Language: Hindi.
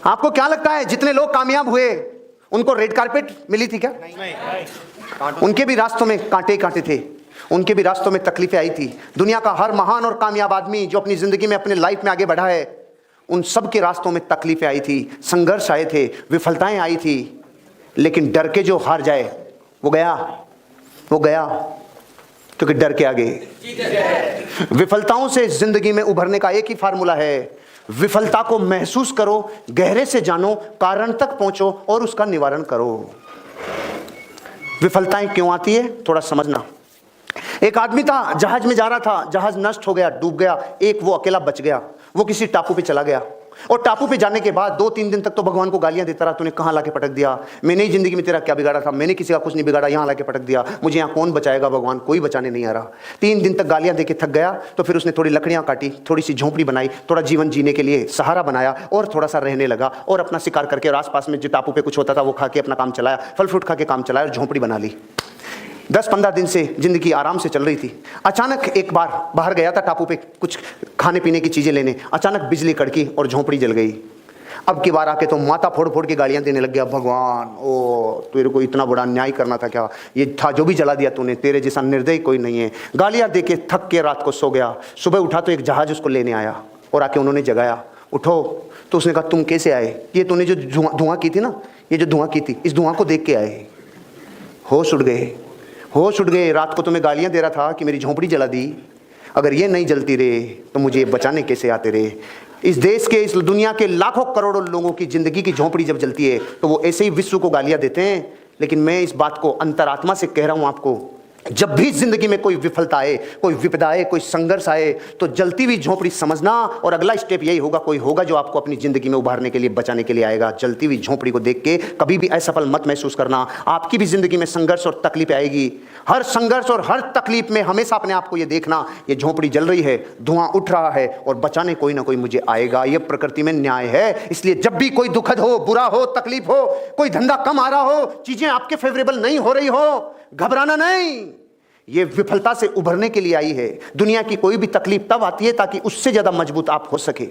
आपको क्या लगता है जितने लोग कामयाब हुए उनको रेड कारपेट मिली थी क्या? उनके भी रास्तों में कांटे ही कांटे थे, उनके भी रास्तों में तकलीफें आई थी। दुनिया का हर महान और कामयाब आदमी जो अपनी जिंदगी में अपने लाइफ में आगे बढ़ा है, उन सब के रास्तों में तकलीफें आई थी, संघर्ष आए थे, विफलताएं आई थी। लेकिन डर के जो हार जाए वो गया, क्योंकि डर के आगे। विफलताओं से जिंदगी में उभरने का एक ही फार्मूला है, विफलता को महसूस करो, गहरे से जानो, कारण तक पहुंचो और उसका निवारण करो। विफलताएं क्यों आती है थोड़ा समझना। एक आदमी था, जहाज में जा रहा था, जहाज नष्ट हो गया, डूब गया। एक वो अकेला बच गया, वो किसी टापू पे चला गया। और टापू पे जाने के बाद 2-3 दिन तक तो भगवान को गालियां देता रहा, तूने कहां लाके पटक दिया, मैंने ही जिंदगी में तेरा क्या बिगाड़ा था, मैंने किसी का कुछ नहीं बिगाड़ा, यहां लाके पटक दिया, मुझे यहां कौन बचाएगा भगवान, कोई बचाने नहीं आ रहा। 3 दिन तक गालियां देके थक गया, तो फिर उसने थोड़ी लकड़ियां काटी, थोड़ी सी झोंपड़ी बनाई, थोड़ा जीवन जीने के लिए सहारा बनाया और थोड़ा सा रहने लगा। और अपना शिकार करके और आसपास में जो टापू पे कुछ होता था वो खा के अपना काम चलाया, फल फ्रूट खा के काम चलाया और झोंपड़ी बना ली। 10-15 दिन से जिंदगी आराम से चल रही थी। अचानक एक बार बाहर गया था टापू पे कुछ खाने पीने की चीजें लेने, अचानक बिजली कड़की और झोंपड़ी जल गई। अब की बार आके तो माथा फोड़ फोड़ के गालियां देने लग गया, भगवान ओ तेरे को इतना बड़ा अन्याय करना था क्या, ये था जो भी जला दिया तूने, तेरे जैसा निर्दयी कोई नहीं है। गालियां दे के थक के रात को सो गया। सुबह उठा तो एक जहाज उसको लेने आया और आके उन्होंने जगाया, उठो। तो उसने कहा तुम कैसे आए? ये तूने जो धुआं की थी ना, ये जो धुआं की थी, इस धुआं को देख के आए। होश उड़ गए। रात को तुम्हें गालियां दे रहा था कि मेरी झोंपड़ी जला दी, अगर ये नहीं जलती रे तो मुझे बचाने कैसे आते रे। इस देश के, इस दुनिया के लाखों करोड़ों लोगों की जिंदगी की झोंपड़ी जब जलती है तो वो ऐसे ही विश्व को गालियां देते हैं। लेकिन मैं इस बात को अंतरात्मा से कह रहा हूं आपको, जब भी जिंदगी में कोई विफलता आए, कोई विपदा आए, कोई संघर्ष आए, तो जलती हुई झोंपड़ी समझना और अगला स्टेप यही होगा, कोई होगा जो आपको अपनी जिंदगी में उभारने के लिए, बचाने के लिए आएगा। जलती हुई झोंपड़ी को देख के कभी भी असफल मत महसूस करना। आपकी भी जिंदगी में संघर्ष और तकलीफ आएगी। हर संघर्ष और हर तकलीफ में हमेशा अपने आप को ये देखना, ये झोंपड़ी जल रही है, धुआं उठ रहा है और बचाने कोई ना कोई मुझे आएगा। ये प्रकृति में न्याय है। इसलिए जब भी कोई दुखद हो, बुरा हो, तकलीफ हो, कोई धंधा कम आ रहा हो, चीजें आपके फेवरेबल नहीं हो रही हो, घबराना नहीं। ये विफलता से उभरने के लिए आई है। दुनिया की कोई भी तकलीफ तब आती है ताकि उससे ज्यादा मजबूत आप हो सके।